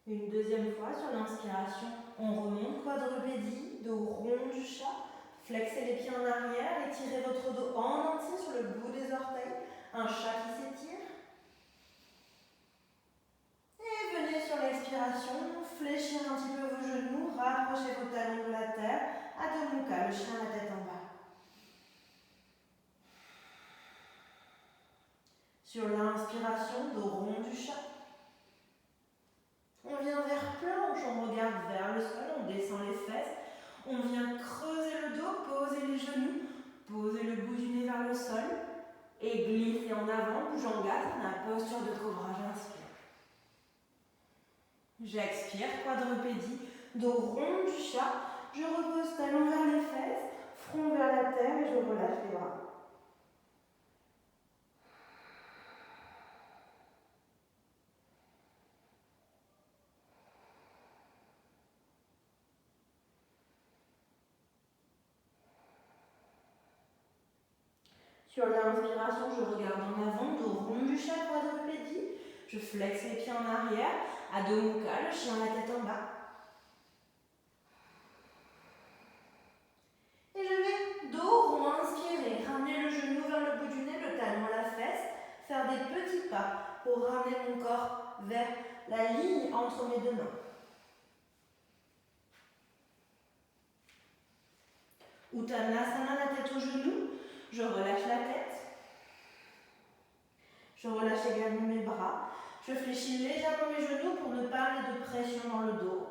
Une deuxième fois, sur l'inspiration, on remonte quadrupédie, dos rond du chat. Flexez les pieds en arrière, étirez votre dos en entier sur le bout des orteils. Un chat qui s'étire. Et venez sur l'expiration, fléchir un petit peu vos genoux, rapprochez vos talons de la terre. Adho Mukha, le chien la tête en bas. Sur l'inspiration, dos rond du chat. On vient vers planche, on regarde vers le sol, on descend les fesses. On vient creuser le dos, poser les genoux, poser le bout du nez vers le sol et glisser en avant, Bhujangasana, posture de cobra, j'inspire. J'expire, quadrupédie, dos rond du chat. Je repose talons vers les fesses, front vers la terre et je relâche les bras. Sur l'inspiration, je regarde en avant, dos rond du chat, quadrupédie. Je flexe les pieds en arrière, Adho Mukha, le chien la tête en bas. Et je vais dos rond, inspirer, ramener le genou vers le bout du nez, le talon à la fesse, faire des petits pas pour ramener mon corps vers la ligne entre mes deux mains. Uttanasana, la tête au genou, je relâche la tête. Je relâche également mes bras. Je fléchis légèrement mes genoux pour ne pas aller de pression dans le dos.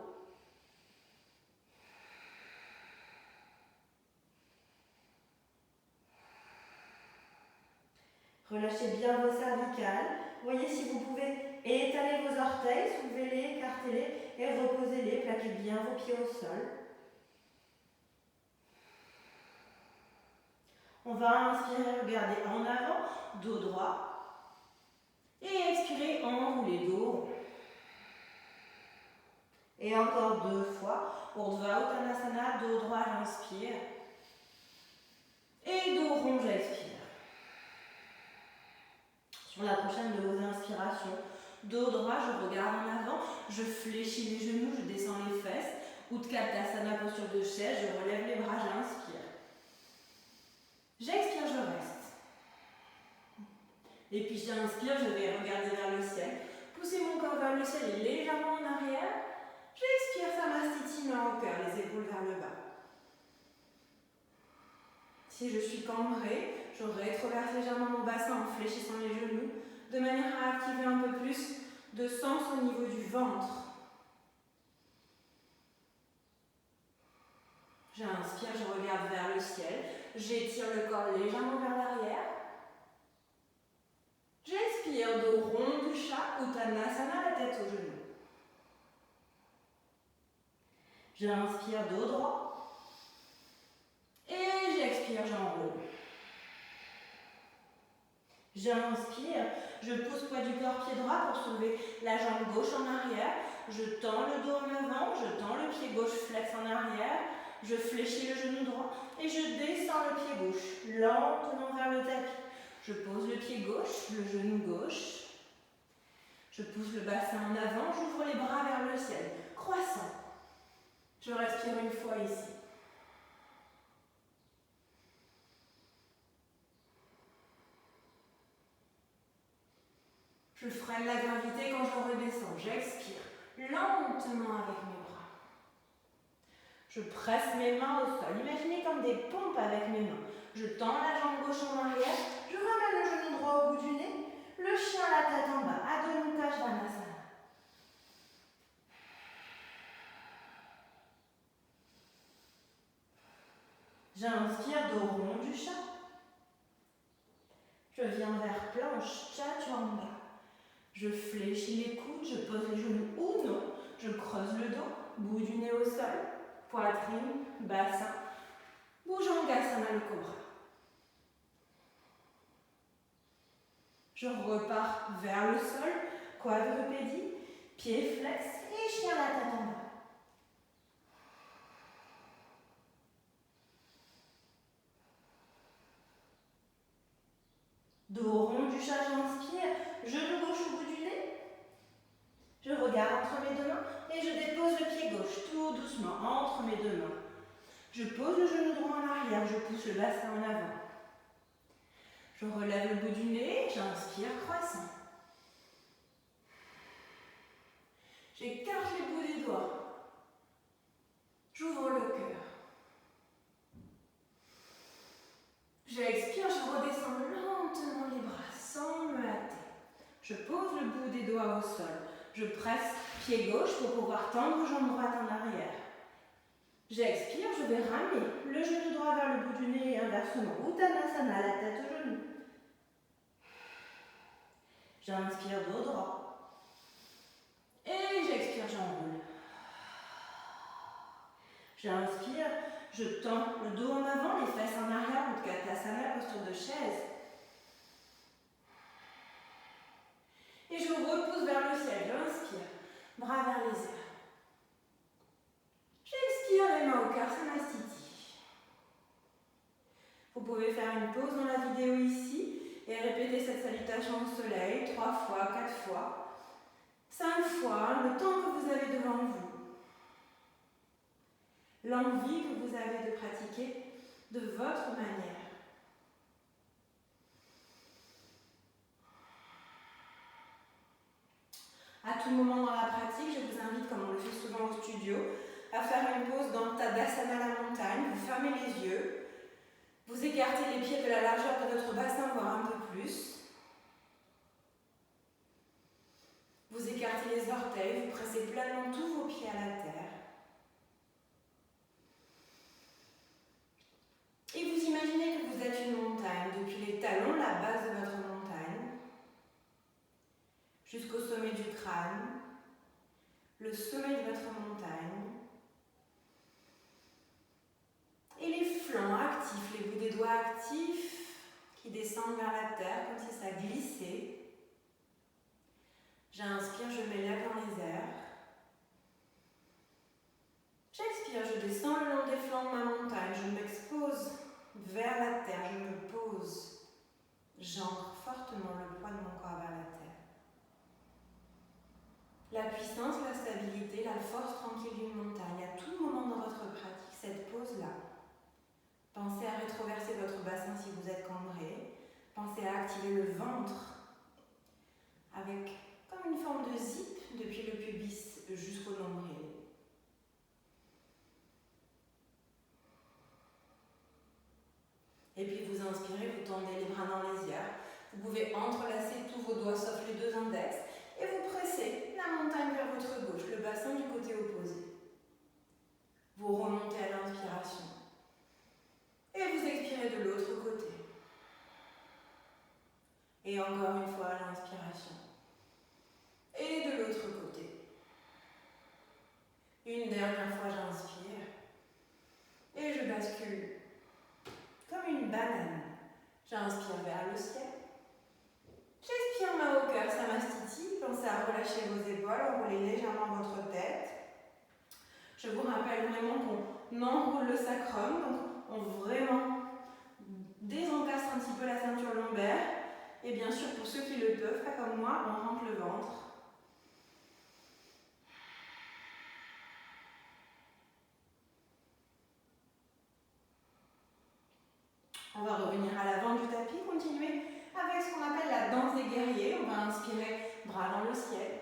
Relâchez bien vos cervicales. Voyez si vous pouvez étaler vos orteils, soulevez-les, écartez-les et reposez-les. Plaquez bien vos pieds au sol. On va inspirer, regarder en avant, dos droit. Et expirer, enrouler dos rond. Et encore 2 fois. Urdhva Uttanasana, dos droit, j'inspire. Et dos rond, j'expire. Sur la prochaine de vos inspirations, dos droit, je regarde en avant, je fléchis les genoux, je descends les fesses. Utkatasana, posture de chaise, je relève les bras, j'inspire. J'expire, je reste. Et puis j'inspire, je vais regarder vers le ciel. Pousser mon corps vers le ciel et légèrement en arrière. J'expire, Samastiti, main au cœur, les épaules vers le bas. Si je suis cambrée, je rétroverse légèrement mon bassin en fléchissant les genoux, de manière à activer un peu plus de sens au niveau du ventre. J'inspire, je regarde vers le ciel, j'étire le corps légèrement vers l'arrière. J'expire, dos rond du chat, Uttanasana, la tête aux genoux. J'inspire, dos droit. Et j'expire, j'enroule. J'inspire, je pousse poids du corps pied droit pour soulever la jambe gauche en arrière. Je tends le dos en avant, je tends le pied gauche, flex en arrière. Je fléchis le genou droit et je descends le pied gauche, lentement vers le tapis. Je pose le pied gauche, le genou gauche. Je pousse le bassin en avant, j'ouvre les bras vers le ciel. Croissant. Je respire une fois ici. Je freine la gravité quand je redescends. J'expire lentement avec mes bras. Je presse mes mains au sol. Imaginez comme des pompes avec mes mains. Je tends la jambe gauche en arrière. Je ramène le genou droit au bout du nez. Le chien la tête en bas. Adho Mukha Svanasana. J'inspire, dos rond du chat. Je viens vers planche, Chaturanga. Je fléchis les coudes, je pose les genoux ou non. Je creuse le dos, bout du nez au sol, poitrine, bassin. Bhujangasana, le cobra. Je repars vers le sol, quadrupédie, pied flex et chien la tête en bas. Dos rond du chat, j'inspire, genou gauche au bout du nez. Je regarde regard entre mes deux mains et je dépose le pied gauche tout doucement entre mes deux mains. Je pose le genou droit en arrière, je pousse le bassin en avant. Je relève le bout du nez, j'inspire, croissant. J'écarte les bouts des doigts. J'ouvre le cœur. J'expire, je redescends lentement les bras sans me hâter. Je pose le bout des doigts au sol. Je presse pied gauche pour pouvoir tendre jambe droite en arrière. J'expire, je vais ramener le genou droit vers le bout du nez et inversement. Uttanasana, la tête au genou. J'inspire, dos droit. Et j'expire, j'enroule. J'inspire, je tends le dos en avant, les fesses en arrière, Utkatasana, posture de chaise. Et je repousse vers le ciel, j'inspire, bras vers les airs. J'expire, les mains au cœur, Samastiti. Vous pouvez faire une pause dans la vidéo ici et répéter cette salutation au soleil 3 fois, 4 fois, 5 fois, le temps que vous avez devant vous. L'envie que vous avez de pratiquer de votre manière. À tout moment dans la pratique, je vous invite, comme on le fait souvent au studio, à faire une pause dans Tadasana la montagne. Vous fermez les yeux, vous écartez les pieds de la largeur de votre bassin, voire un peu plus. Vous écartez les orteils, vous pressez pleinement tous vos pieds à la terre. Et vous imaginez que vous êtes une montagne, depuis les talons, la base de votre montagne, jusqu'au sommet du crâne, le sommet de votre montagne, et les flancs actifs, les bouts des doigts actifs qui descendent vers la terre comme si ça glissait. J'inspire, je m'élève dans les airs. J'expire, je descends le long des flancs de ma montagne, je m'expose vers la terre, je me pose. J'ancre fortement le poids de mon corps vers la terre. La puissance, la stabilité, la force tranquille d'une montagne. À tout moment dans votre pratique, cette pause-là. Pensez à rétroverser votre bassin si vous êtes cambré. Pensez à activer le ventre avec comme une forme de zip depuis le pubis jusqu'au nombril. Et puis vous inspirez, vous tendez les bras dans les airs. Vous pouvez entrelacer tous vos doigts sauf les deux index et vous pressez la montagne vers votre gauche, le bassin du côté opposé. Vous remontez à l'inspiration et vous expirez de l'autre côté. Et encore une fois à l'inspiration et de l'autre côté. Une dernière fois, j'inspire et je bascule comme une banane. J'inspire vers le ciel. J'expire, main au cœur, Samastiti. Pensez à relâcher vos épaules, enroulez légèrement votre tête. Je vous rappelle vraiment qu'on enroule le sacrum, donc on vraiment désencastre un petit peu la ceinture lombaire. Et bien sûr, pour ceux qui le peuvent, pas comme moi, on rentre le ventre. On va revenir à l'avant du tapis, continuer avec ce qu'on appelle la danse des guerriers. On va inspirer, bras dans le ciel.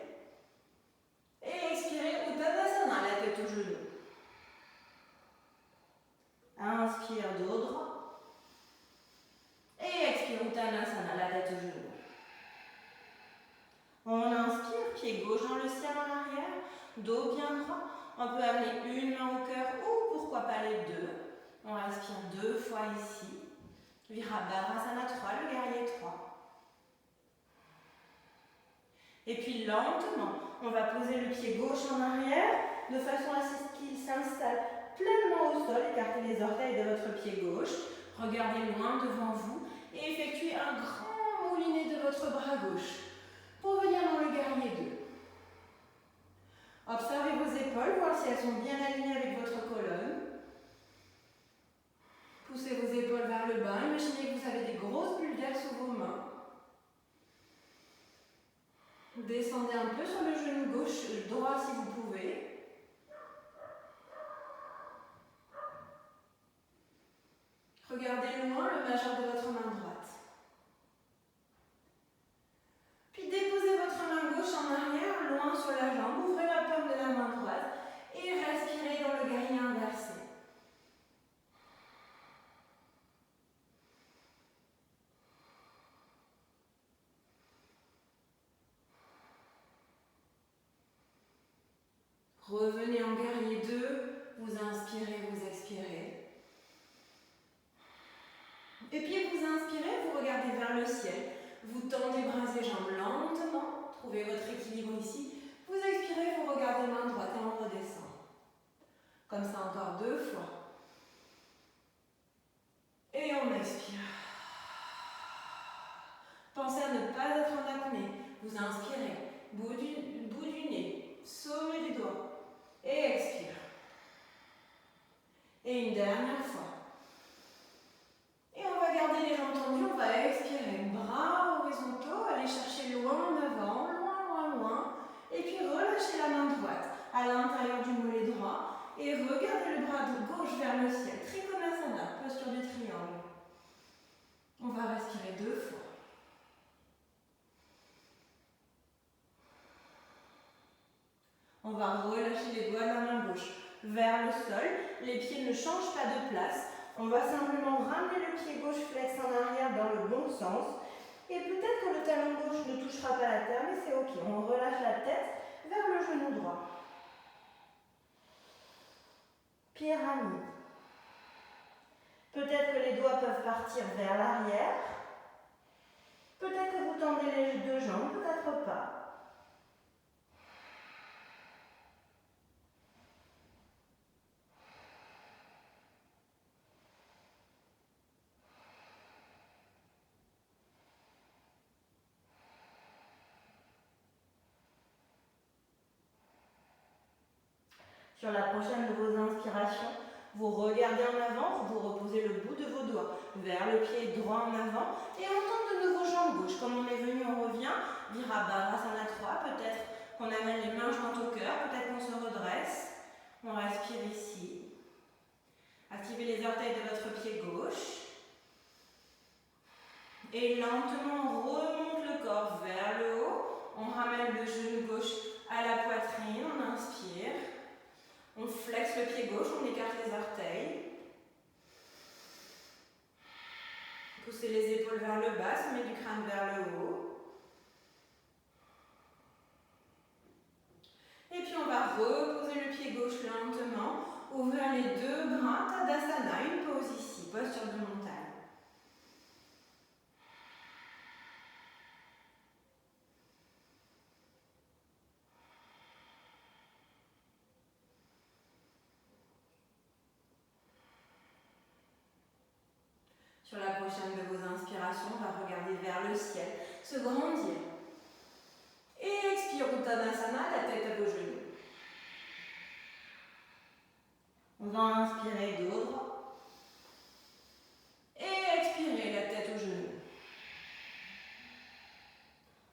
Et expirer, Uttanasana, la tête au genou. Inspire, dos droit. Et expire, Uttanasana, la tête au genou. On inspire, pied gauche dans le ciel en arrière, dos bien droit. On peut amener une main au cœur ou pourquoi pas les deux. On respire 2 fois ici. Virabhadrasana 3, le guerrier 3. Et puis lentement, on va poser le pied gauche en arrière de façon à ce qu'il s'installe pleinement au sol. Écartez les orteils de votre pied gauche. Regardez loin devant vous et effectuez un grand moulinet de votre bras gauche pour venir dans le guerrier 2. Observez vos épaules, voir si elles sont bien alignées avec votre colonne. Poussez vos épaules vers le bas. Imaginez que vous avez des grosses bulles d'air sous vos mains. descendez un peu sur le genou gauche, droit si vous pouvez. Regardez loin le majeur de votre main droite. Puis déposez votre main gauche en arrière, loin sur la jambe. Ouvrez la paume de la main droite et respirez dans le guerrier inversé. Revenez en guerrier 2, vous inspirez, vous expirez. Et puis vous inspirez, vous regardez vers le ciel. Vous tendez bras et jambes lentement, trouvez votre équilibre ici. Vous expirez, vous regardez main droite et on redescend. Comme ça encore 2 fois. Et on expire. Pensez à ne pas être en apnée. Vous inspirez, bout du nez, sommet du doigt. Et expire. Et une dernière fois. Et on va garder les jambes tendues, on va expirer. Bras horizontaux, allez chercher loin en avant, loin. Et puis relâchez la main droite à l'intérieur du mollet droit. Et regardez le bras de gauche vers le ciel. Trikonasana, posture du triangle. On va respirer 2 fois. On va relâcher les doigts de la main gauche vers le sol. Les pieds ne changent pas de place. On va simplement ramener le pied gauche flex en arrière dans le bon sens. Et peut-être que le talon gauche ne touchera pas la terre, mais c'est ok. On relâche la tête vers le genou droit. Pyramide. Peut-être que les doigts peuvent partir vers l'arrière. Peut-être que vous tendez les 2 jambes, peut-être pas. Sur la prochaine de vos inspirations, vous regardez en avant, vous reposez le bout de vos doigts vers le pied droit en avant et on tente de nouveau jambe gauche. Comme on est venu, on revient. Virabhadrasana 3, peut-être qu'on amène les mains jointes au cœur, peut-être qu'on se redresse. On respire ici. Activez les orteils de votre pied gauche. Et lentement, on remonte le corps vers le haut. On ramène le genou gauche à la poitrine, on inspire. On flexe le pied gauche, on écarte les orteils. Poussez les épaules vers le bas, sommet du crâne vers le haut. Et puis on va reposer le pied gauche lentement, ouvrir les 2 bras, Tadasana, une pause ici, posture de montagne. Sur la prochaine de vos inspirations, on va regarder vers le ciel, se grandir. Et expire Uttanasana, la tête à vos genoux. On va inspirer dos droit. Et expirer, la tête aux genoux.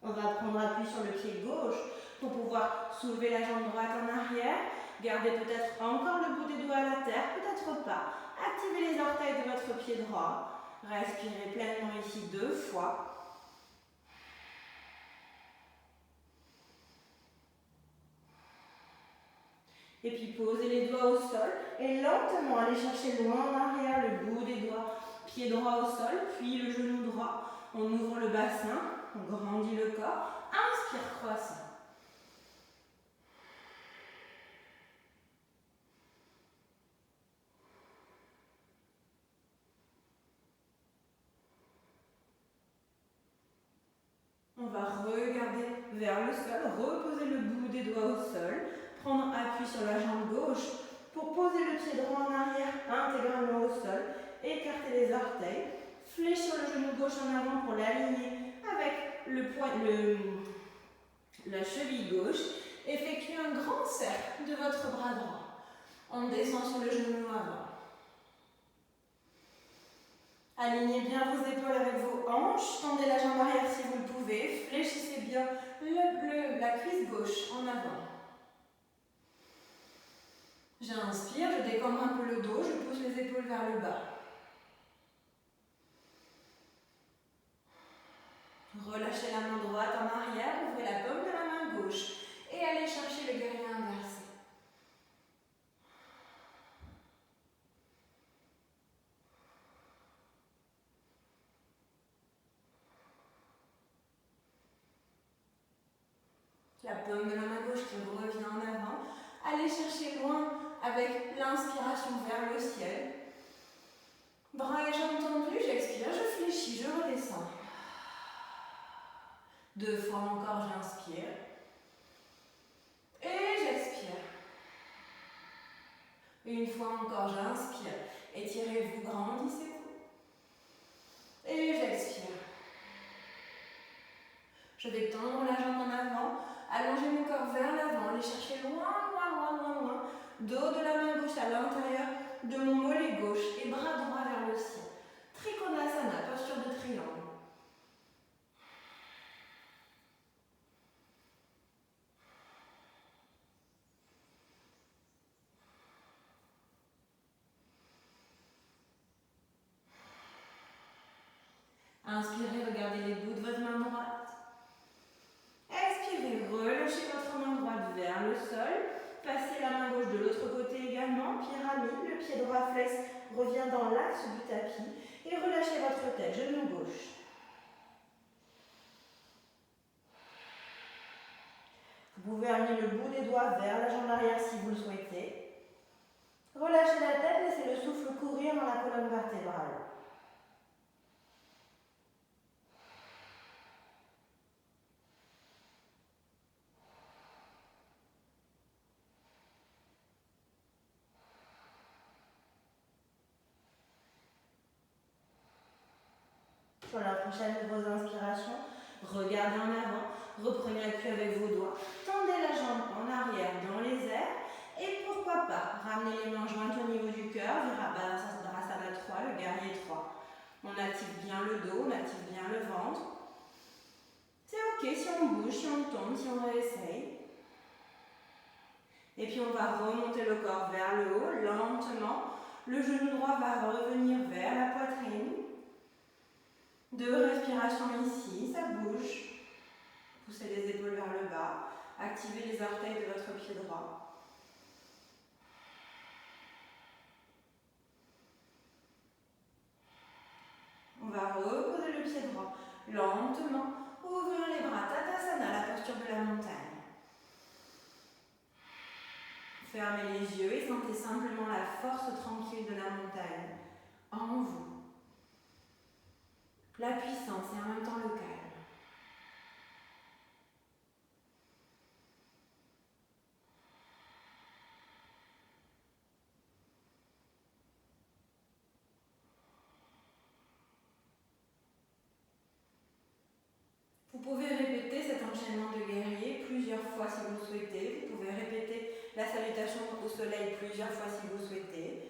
On va prendre appui sur le pied gauche pour pouvoir soulever la jambe droite en arrière. Gardez peut-être encore le bout des doigts à la terre, peut-être pas. Activez les orteils de votre pied droit. Respirez pleinement ici 2 fois. Et puis posez les doigts au sol et lentement allez chercher loin en arrière le bout des doigts. Pied droit au sol, puis le genou droit. On ouvre le bassin, on grandit le corps. Inspire, croissant. On va regarder vers le sol, reposer le bout des doigts au sol, prendre appui sur la jambe gauche pour poser le pied droit en arrière intégralement au sol, écarter les orteils, fléchir le genou gauche en avant pour l'aligner avec la cheville gauche, effectuez un grand cercle de votre bras droit. On descend sur le genou avant. Alignez bien vos épaules avec vos hanches, tendez la jambe arrière si vous le pouvez, fléchissez bien avant. J'inspire, je décambre un peu le dos, je pousse les épaules vers le bas. Relâchez la main droite en arrière, ouvrez la paume de la main gauche et allez chercher le guerrier inversé. La paume de la main gauche qui revient en avant. Allez chercher loin avec l'inspiration vers le ciel. Bras et jambes tendus, j'expire, je fléchis, je redescends. 2 fois encore, j'inspire. Et j'expire. 1 fois encore, j'inspire. Étirez-vous, grandissez-vous. Et j'expire. Je vais tendre la jambe en avant, allonger mon corps vers l'avant, aller chercher loin, loin, loin, loin, loin. Dos de la main gauche à l'intérieur de mon mollet gauche et bras droit vers le ciel. Trikonasana, posture de triangle. Inspirez, regardez les bouts de votre main droite. Expirez, relâchez votre main droite vers le sol. Passez la main gauche de l'autre côté également. Pyramide, le pied droit flex revient dans l'axe du tapis. Et relâchez votre tête, genou gauche. Vous pouvez amener le bout des doigts vers la jambe arrière si vous le souhaitez. Relâchez la tête, laissez le souffle courir dans la colonne vertébrale. Sur la prochaine de vos inspirations, regardez en avant, reprenez appui avec vos doigts, tendez la jambe en arrière dans les airs et pourquoi pas, ramenez les mains jointes au niveau du cœur, Virabhadrasana 3, le guerrier 3. On active bien le dos, on active bien le ventre. C'est ok si on bouge, si on tombe, si on réessaye. Et puis on va remonter le corps vers le haut, lentement. Le genou droit va revenir vers la poitrine. 2 respirations ici, ça bouge. Poussez les épaules vers le bas. Activez les orteils de votre pied droit. On va reposer le pied droit lentement. Ouvrir les bras, Tadasana, la posture de la montagne. Fermez les yeux et sentez simplement la force tranquille de la montagne en vous. La puissance et en même temps le calme. Vous pouvez répéter cet enchaînement de guerriers plusieurs fois si vous le souhaitez. Vous pouvez répéter la salutation au soleil plusieurs fois si vous le souhaitez.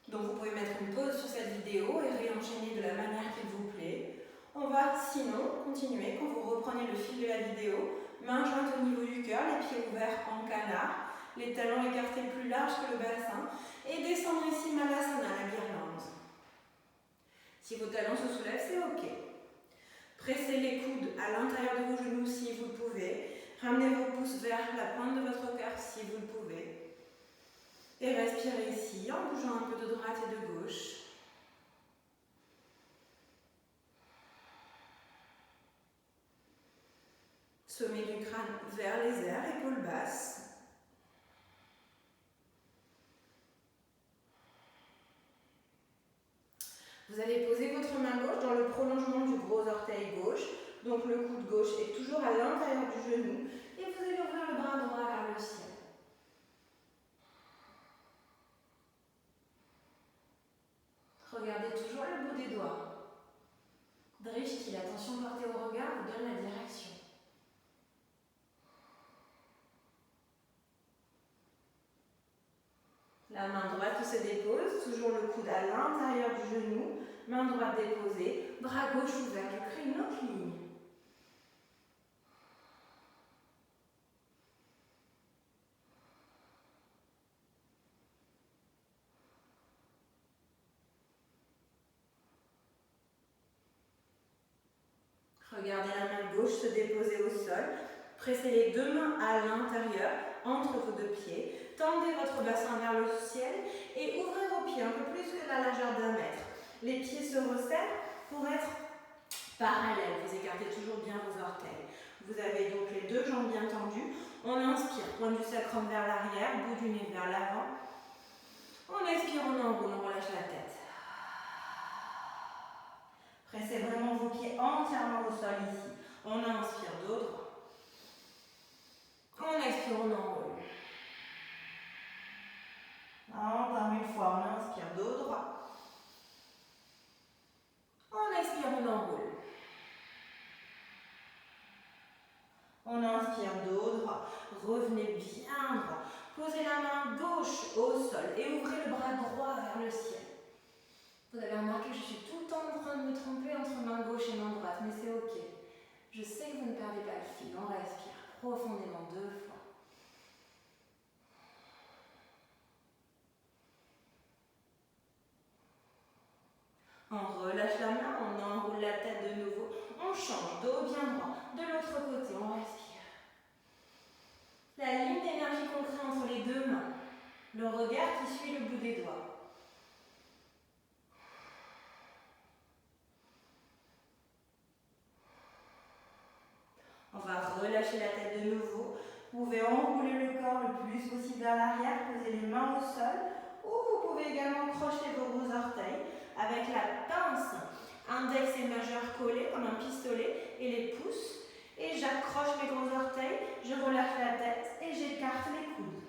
Donc vous pouvez mettre une pause sur cette vidéo et réenchaîner de la manière qu'il vous plaît. On va sinon continuer quand vous reprenez le fil de la vidéo, mains jointes au niveau du cœur, les pieds ouverts en canard, les talons écartés plus larges que le bassin et descendre ici Malasana, la guirlande. Si vos talons se soulèvent, c'est ok. Pressez les coudes à l'intérieur de vos genoux si vous le pouvez. Ramenez vos pouces vers la pointe de votre cœur si vous le pouvez. Et respirez ici en bougeant un peu de droite et de gauche. Sommet du crâne vers les airs, épaules basses. Vous allez poser votre main gauche dans le prolongement du gros orteil gauche. Donc le coude gauche est toujours à l'intérieur du genou. Et vous allez ouvrir le bras droit vers le ciel. Regardez toujours le bout des doigts. Drishti, l'attention portée au regard vous donne la direction. La main droite qui se dépose, toujours le coude à l'intérieur du genou, main droite déposée, bras gauche ouvert, je crée une autre ligne. gauche se déposer au sol. Pressez les deux mains à l'intérieur, entre vos deux pieds. Tendez votre bassin vers le ciel et ouvrez vos pieds un peu plus que la largeur d'1 mètre. Les pieds se resserrent pour être parallèles. Vous écartez toujours bien vos orteils. Vous avez donc les deux jambes bien tendues. On inspire, pointe du sacrum vers l'arrière, bout du nez vers l'avant. On expire, on enroule, on relâche la tête. Pressez vraiment vos pieds entièrement au sol ici. On inspire, dos droit. On expire, on enroule. Encore une fois, on inspire, dos droit. On expire, on enroule. On inspire, dos droit. Revenez bien droit. Posez la main gauche au sol et ouvrez le bras droit vers le ciel. Vous avez remarqué que je suis tout le temps en train de me tromper entre main gauche et main droite, mais c'est ok. Je sais que vous ne perdez pas le fil. On respire profondément 2 fois. On relâche la main, on enroule la tête de nouveau. On change, dos bien droit. De l'autre côté, on respire. La ligne d'énergie qu'on crée entre les deux mains. Le regard qui suit le bout des doigts. On va relâcher la tête de nouveau. Vous pouvez enrouler le corps le plus possible vers l'arrière, poser les mains au sol. Ou vous pouvez également crocheter vos gros orteils avec la pince, index et majeur collés comme un pistolet et les pouces. Et j'accroche mes gros orteils, je relâche la tête et j'écarte les coudes.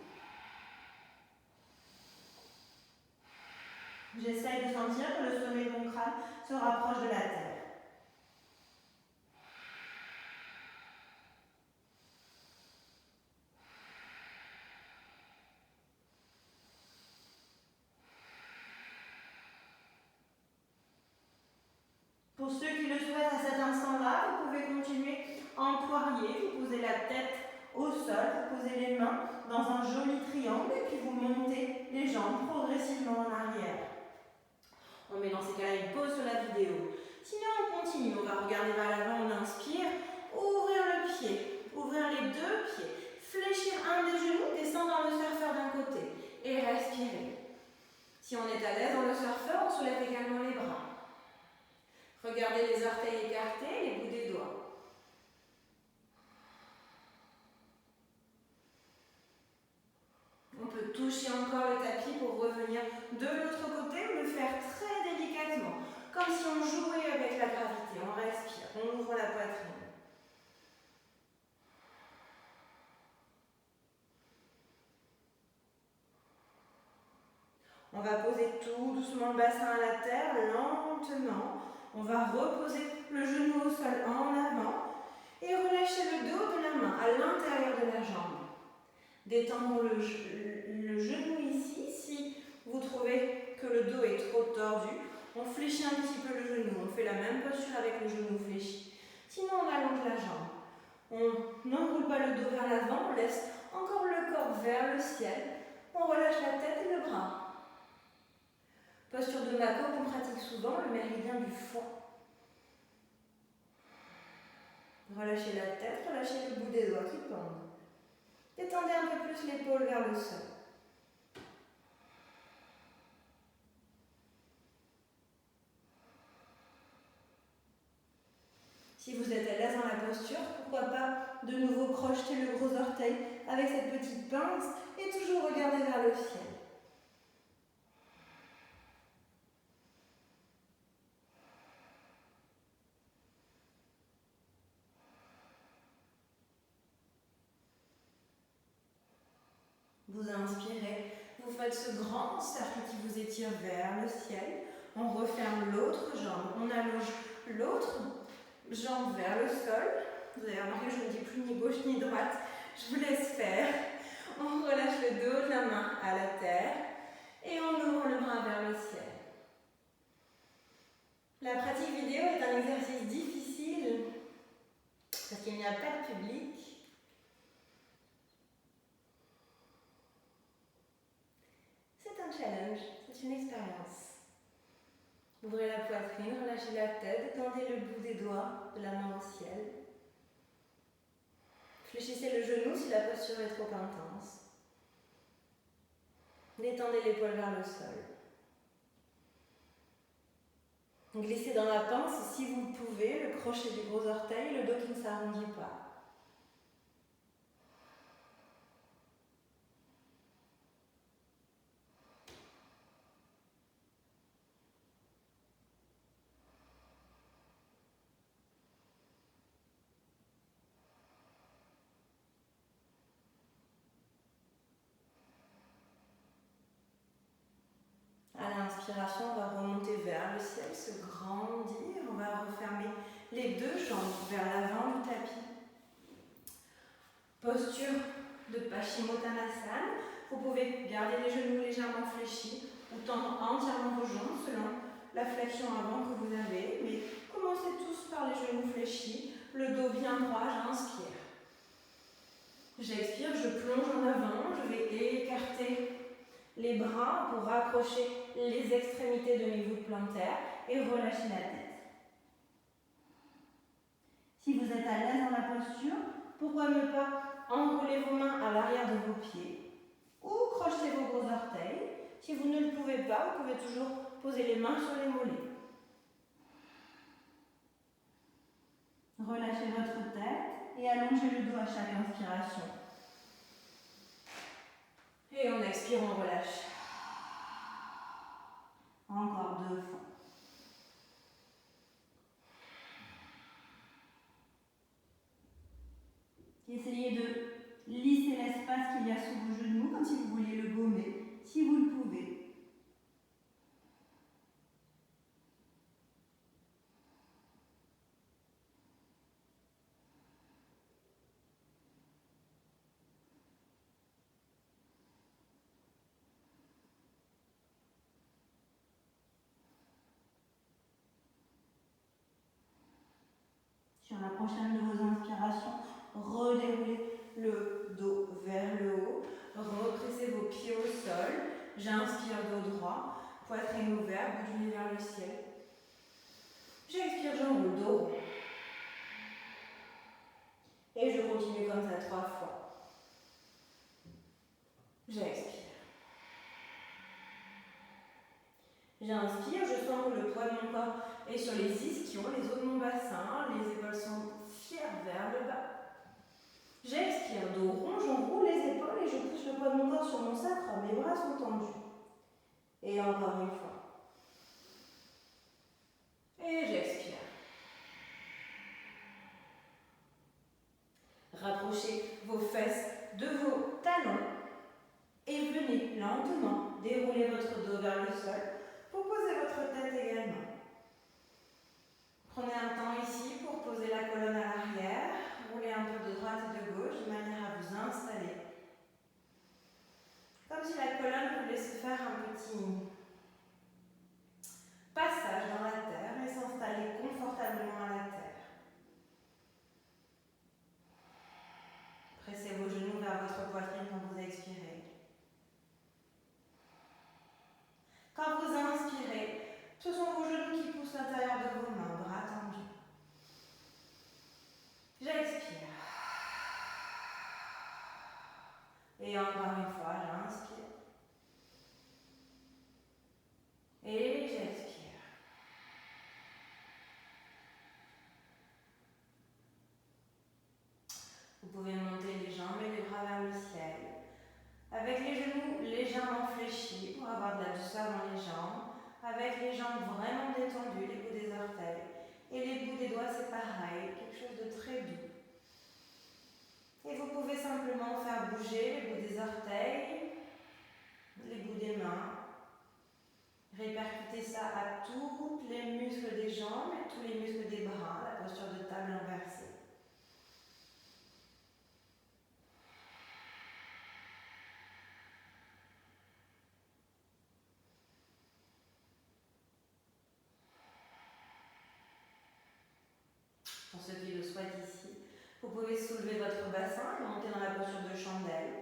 J'essaye de sentir que le sommet de mon crâne se rapproche de la terre. Pour ceux qui le souhaitent à cet instant-là, vous pouvez continuer en poirier. Vous posez la tête au sol, vous posez les mains dans un joli triangle et puis vous montez les jambes progressivement en arrière. On met dans ces cas-là une pause sur la vidéo. Sinon, on continue. On va regarder vers l'avant, on inspire. Ouvrir le pied, ouvrir les deux pieds. Fléchir un des genoux, descendre dans le surfeur d'un côté et respirer. Si on est à l'aise dans le surfeur, on soulève également les bras. Regardez les orteils écartés, les bouts des doigts. On peut toucher encore le tapis pour revenir de l'autre côté ou le faire très délicatement, comme si on jouait avec la gravité. On respire, on ouvre la poitrine. On va poser tout doucement le bassin à la terre, lentement. On va reposer le genou au sol en avant et relâcher le dos de la main à l'intérieur de la jambe. Détendons le genou ici. Si vous trouvez que le dos est trop tordu, on fléchit un petit peu le genou. On fait la même posture avec le genou fléchi. Sinon, on allonge la jambe. On n'enroule pas le dos vers l'avant, on laisse encore le corps vers le ciel. On relâche la tête et le bras. Posture de Mako qu'on pratique souvent, le méridien du foie. Relâchez la tête, relâchez le bout des doigts qui pendent. Détendez un peu plus l'épaule vers le sol. Si vous êtes à l'aise dans la posture, pourquoi pas de nouveau crocheter le gros orteil avec cette petite pince et toujours regarder vers le ciel. Vous inspirez, vous faites ce grand cercle qui vous étire vers le ciel. On referme l'autre jambe, on allonge l'autre jambe vers le sol. Vous avez remarqué que je ne dis plus ni gauche ni droite. Je vous laisse faire. On relâche le dos de la main à la terre et on ouvre le bras vers le ciel. La pratique vidéo est un exercice difficile parce qu'il n'y a pas de public. C'est un challenge, c'est une expérience. Ouvrez la poitrine, relâchez la tête, tendez le bout des doigts de la main au ciel. Fléchissez le genou si la posture est trop intense. Détendez l'épaule vers le sol. Glissez dans la pince si vous le pouvez, le crochet du gros orteil, le dos qui ne s'arrondit pas. À l'inspiration, on va remonter vers le ciel, se grandir. On va refermer les deux jambes vers l'avant du tapis. Posture de Paschimottanasana. Vous pouvez garder les genoux légèrement fléchis ou tendre entièrement vos jambes selon la flexion avant que vous avez. Mais commencez tous par les genoux fléchis, le dos bien droit, j'inspire. J'expire, je plonge en avant, je vais écarter les bras pour rapprocher les extrémités de mes voûtes plantaires et relâcher la tête. Si vous êtes à l'aise dans la posture, pourquoi ne pas enrouler vos mains à l'arrière de vos pieds ou crocheter vos gros orteils. Si vous ne le pouvez pas, vous pouvez toujours poser les mains sur les mollets. Relâchez votre tête et allongez le dos à chaque inspiration. Et on expire, on relâche. Encore 2 fois. Essayez de lisser l'espace qu'il y a sous vos genoux comme si vous vouliez le gommer, si vous le pouvez. Sur la prochaine de vos inspirations, redéroulez le dos vers le haut, repressez vos pieds au sol, j'inspire dos droit, poitrine ouverte, bout du nez vers le ciel. J'expire, j'enroule dos rond. Et je continue comme ça 3 fois. J'expire. J'inspire, je sens que le poids de mon corps est sur les ischions, les os de mon bassin, les épaules sont fières vers le bas. J'expire, dos rond, j'enroule les épaules et je pousse le poids de mon corps sur mon sacrum, mes bras sont tendus. Et encore une fois. Et j'expire. Rapprochez vos fesses de vos talons et venez lentement dérouler votre dos vers le sol pour poser votre tête également. Prenez un temps ici pour poser la colonne à l'arrière, roulez un peu de droite et de gauche de manière à vous installer. Comme si la colonne voulait se faire un petit passage dans la terre et s'installer confortablement à la terre. Pressez vos genoux vers votre poitrine quand vous expirez. Quand vous inspirez, ce sont vos genoux qui poussent l'intérieur de vos mains, bras tendus. J'expire. Et encore une fois, j'inspire. Et j'expire. Vous pouvez monter les jambes et les bras vers le ciel. Avec les genoux légèrement fléchis pour avoir de la douceur dans les jambes. Avec les jambes vraiment détendues, les bouts des orteils. Et les bouts des doigts, c'est pareil, quelque chose de très doux. Et vous pouvez simplement faire bouger les bouts des orteils, les bouts des mains. Répercutez ça à tous les muscles des jambes et tous les muscles des bras, la posture de table inversée. Pour ceux qui le souhaitent ici, vous pouvez soulever votre bassin et monter dans la posture de chandelle.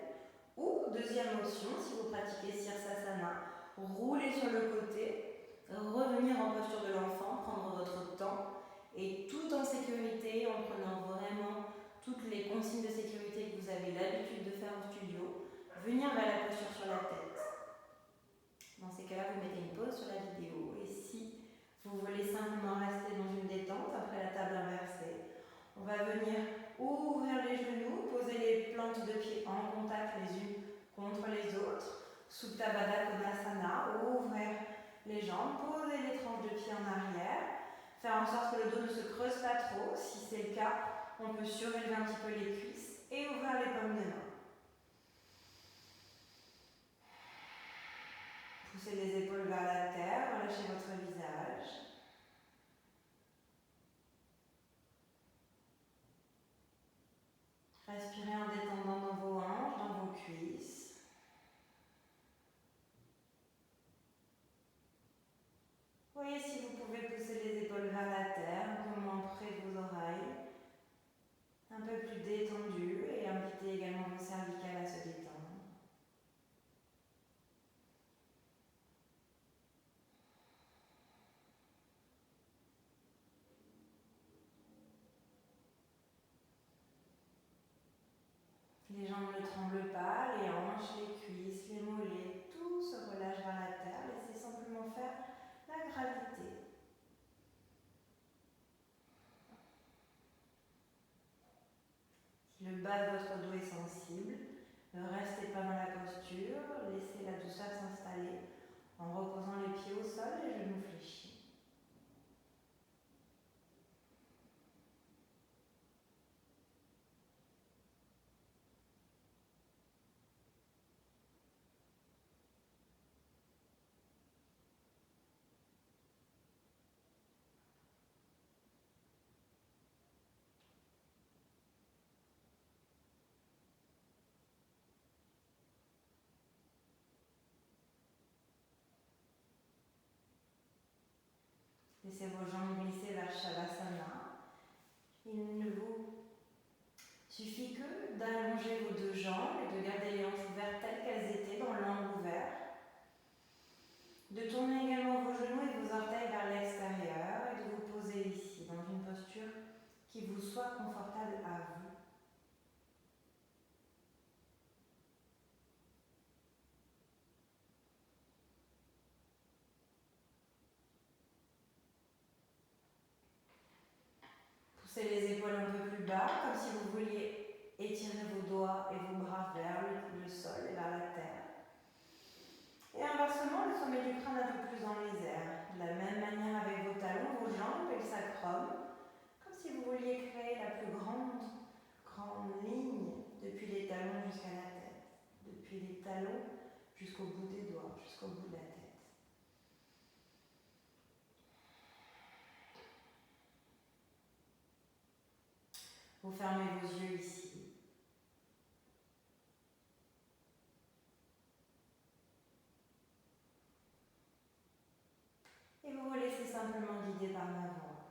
Ou, deuxième option, si vous pratiquez Sirsasana, rouler sur le côté, revenir en posture de l'enfant, prendre votre temps et tout en sécurité, en prenant vraiment toutes les consignes de sécurité que vous avez l'habitude de faire au studio, venir vers la posture sur la tête. Dans ces cas-là, vous mettez une pause sur la vidéo et si vous voulez simplement rester dans une détente après la table inversée, on va venir ouvrir les genoux, poser les plantes de pied en contact les unes contre les autres. Supta Baddha Konasana, ouvrir les jambes, poser les tranches de pied en arrière, faire en sorte que le dos ne se creuse pas trop. Si c'est le cas, on peut surélever un petit peu les cuisses et ouvrir les paumes de main. Poussez les épaules vers la terre, relâchez votre visage. Respirez en détendant dans vos hanches, dans vos cuisses. Voyez si vous pouvez pousser les épaules vers la terre, un peu moins près de vos oreilles, un peu plus détendu et invitez également vos cervicales à se détendre. Les jambes ne tremblent pas, les hanches, les cuisses, les mollets, tout se relâche vers la terre. Laissez simplement faire la gravité. Si le bas de votre dos est sensible, ne restez pas dans la posture, laissez la douceur s'installer en reposant les pieds au sol, les genoux fléchis. Laissez vos jambes glisser vers Shavasana. Il ne vous suffit que d'allonger vos deux jambes et de garder les hanches ouvertes telles qu'elles étaient dans l'angle ouvert. De tourner également vos genoux et vos orteils vers l'extérieur et de vous poser ici dans une posture qui vous soit confortable à vous. Poussez les épaules un peu plus bas, comme si vous vouliez étirer vos doigts et vos bras vers le sol et vers la terre. Et inversement, le sommet du crâne un peu plus dans les airs. De la même manière avec vos talons, vos jambes et le sacrum, comme si vous vouliez créer la plus grande ligne depuis les talons jusqu'à la tête. Depuis les talons jusqu'au bout des doigts, jusqu'au bout de la tête. Vous fermez vos yeux ici. Et vous vous laissez simplement guider par ma voix.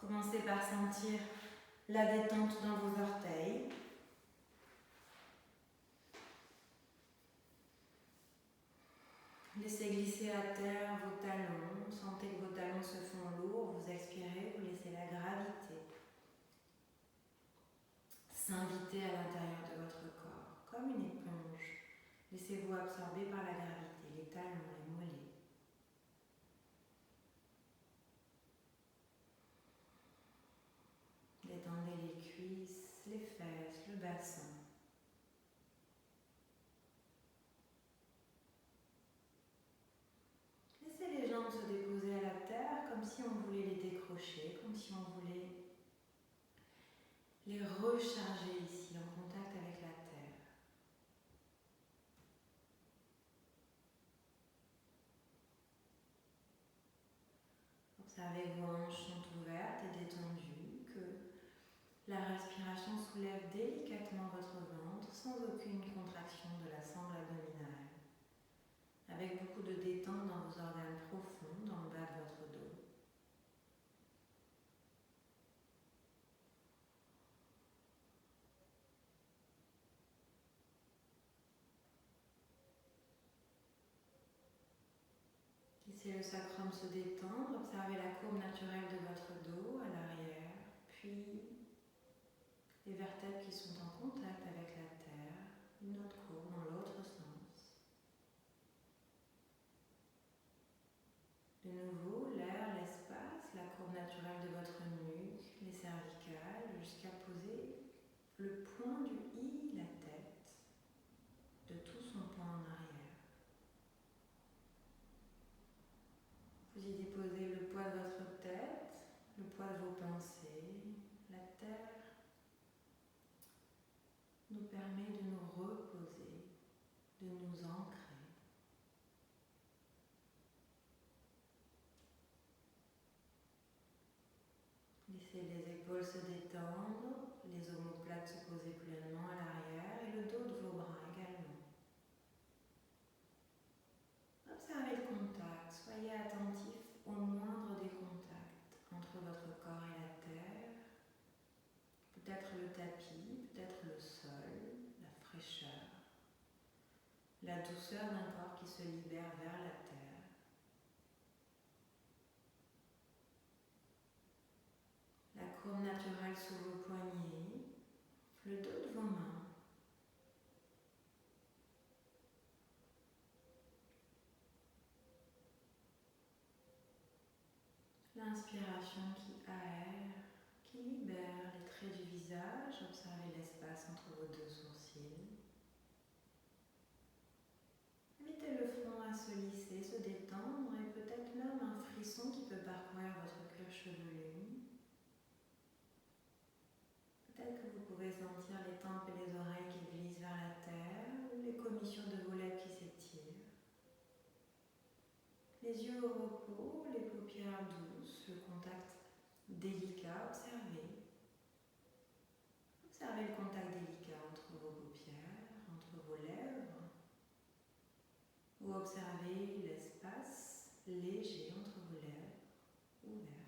Commencez par sentir la détente dans vos orteils. Laissez glisser à terre vos talons. Sentez que vos talons se font lourds. Vous expirez, vous laissez la gravité s'inviter à l'intérieur de votre corps, comme une éponge. Laissez-vous absorber par la gravité, les talons, les mollets. Détendez les cuisses, les fesses, le bassin. Laissez les jambes se déposer à la terre comme si on voulait les décrocher, comme si on voulait les recharger ici en contact avec la terre. Observez que vos hanches sont ouvertes et détendues, que la respiration soulève délicatement votre ventre sans aucune contraction de la sangle abdominale, avec beaucoup de détente dans vos organes profonds, dans le bas de votre dos. Laissez le sacrum se détendre, observez la courbe naturelle de votre dos à l'arrière, puis les vertèbres qui sont en contact avec la terre, une autre courbe dans l'autre sens. De nouveau, l'air, l'espace, la courbe naturelle de votre nuque, les cervicales, jusqu'à poser le point du I, la tête, de tout son point en arrière. Vous y déposez le poids de votre tête, le poids de vos pensées. La terre nous permet de nous reposer, de nous ancrer. Laissez les épaules se détendre, les omoplates se poser pleinement à l'arrière et le dos de vos bras également. Observez le contact, soyez attentif au moindre des contacts entre votre corps et la terre. Peut-être le tapis, peut-être le sol, la fraîcheur, la douceur d'un corps qui se libère vers la terre. La courbe naturelle sous vos poignets, le dos de vos mains. L'inspiration qui aère, qui libère les traits du visage. Observez l'espace entre vos deux sourcils. Invitez le front à se lisser, se détendre et peut-être même un frisson qui peut parcourir votre cuir chevelu. Peut-être que vous pouvez sentir les tempes et les oreilles qui glissent vers la terre ou les commissures de vos lèvres qui s'étirent. Les yeux au repos, les paupières douces, le contact délicat, observez. Observez le contact délicat entre vos paupières, entre vos lèvres. Ou observez l'espace léger entre vos lèvres ouvertes.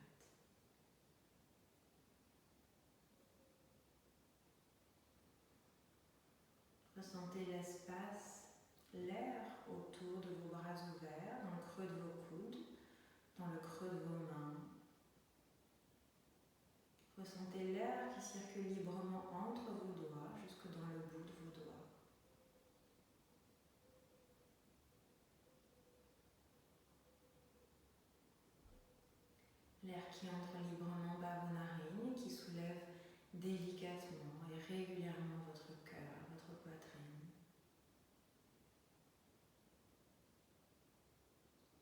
Ressentez l'espace, l'air autour de vos bras ouverts, dans le creux de vos coudes, dans le creux de vos mains. Ressentez l'air qui circule librement entre vos doigts, jusque dans le bout de vos doigts. L'air qui entre librement par vos narines, qui soulève délicatement et régulièrement votre cœur, votre poitrine.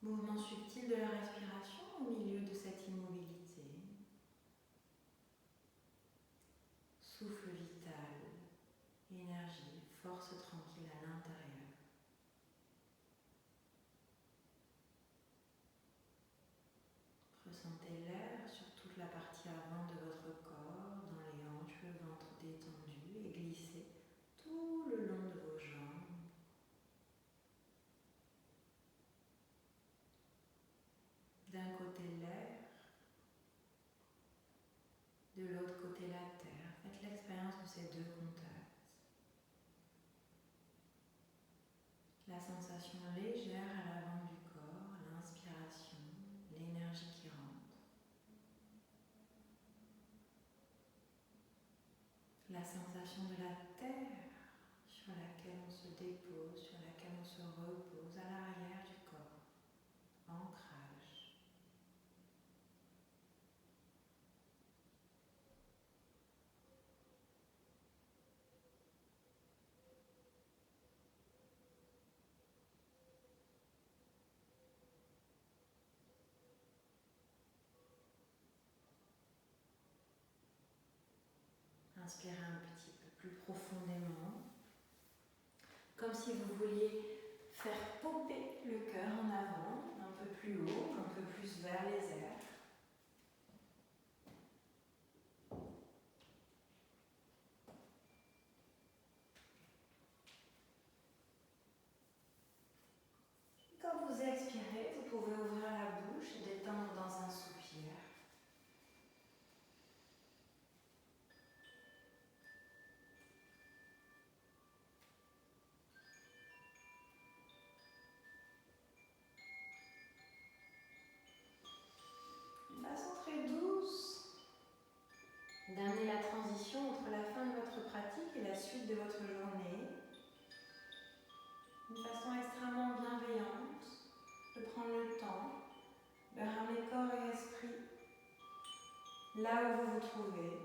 Mouvement subtil de la respiration au milieu de cette immobilité. Souffle vital, énergie, force tranquille à l'intérieur. Ressentez l'air sur toute la partie avant de votre corps, dans les hanches, le ventre détendu et glissez tout le long de vos jambes. D'un côté l'air, de l'autre côté la terre. Faites l'expérience de ces deux contacts. La sensation légère à l'avant du corps, l'inspiration, l'énergie qui rentre. La sensation de la terre sur laquelle on se dépose, sur laquelle on se repose à l'arrière du corps. Ancrage. Inspirez un petit peu plus profondément, comme si vous vouliez faire popper le cœur en avant, un peu plus haut, un peu plus vers les airs. Quand vous expirez, vous pouvez ouvrir la bouche et détendre dans un soupir. pratique et la suite de votre journée d'une façon extrêmement bienveillante, de prendre le temps de ramener corps et esprit là où vous vous trouvez,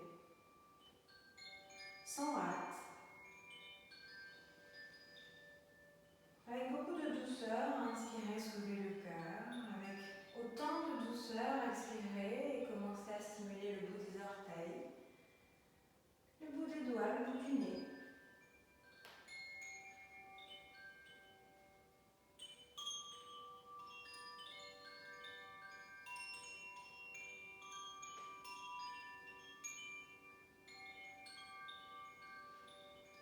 sans hâte, avec beaucoup de douceur. Inspirez, soulevez le cœur, avec autant de douceur, expirez et commencez à stimuler le bout des orteils, le bout des doigts, le bout du nez.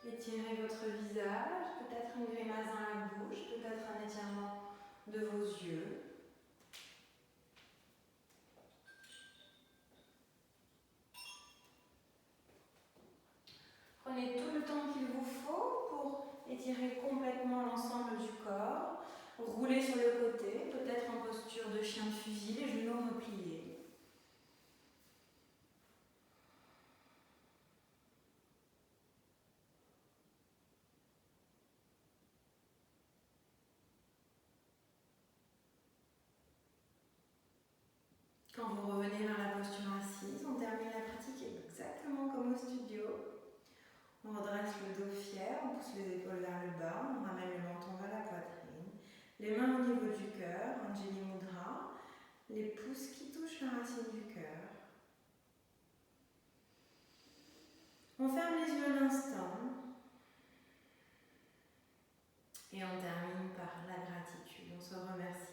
Étirez votre visage, peut-être une grimace dans la bouche, peut-être un étirement de vos yeux. Prenez tout le temps qu'il vous faut pour étirer complètement l'ensemble du corps. Roulez sur le côté, peut-être en posture de chien de fusil, les genoux repliés. Quand vous revenez vers la posture assise, on termine la pratique exactement comme au studio. On redresse le dos fier, on pousse les épaules vers le bas, on ramène le menton vers la poitrine. Les mains au niveau du cœur, Anjali Mudra, les pouces qui touchent la racine du cœur. On ferme les yeux un instant et on termine par la gratitude. On se remercie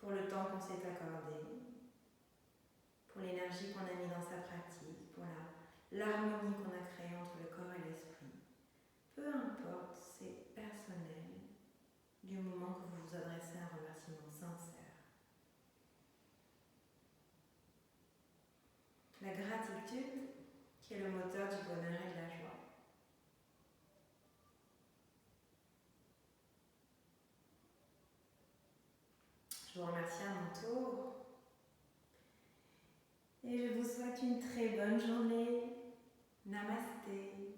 pour le temps qu'on s'est accordé, pour l'énergie qu'on a mis dans sa pratique, pour l'harmonie qu'on a créée entre le corps et l'esprit. Peu importe, c'est personnel, du moment que vous vous adressez à un remerciement sincère. La gratitude qui est le moteur du bonheur et de la joie. Je vous remercie à mon tour et je vous souhaite une très bonne journée. Namasté.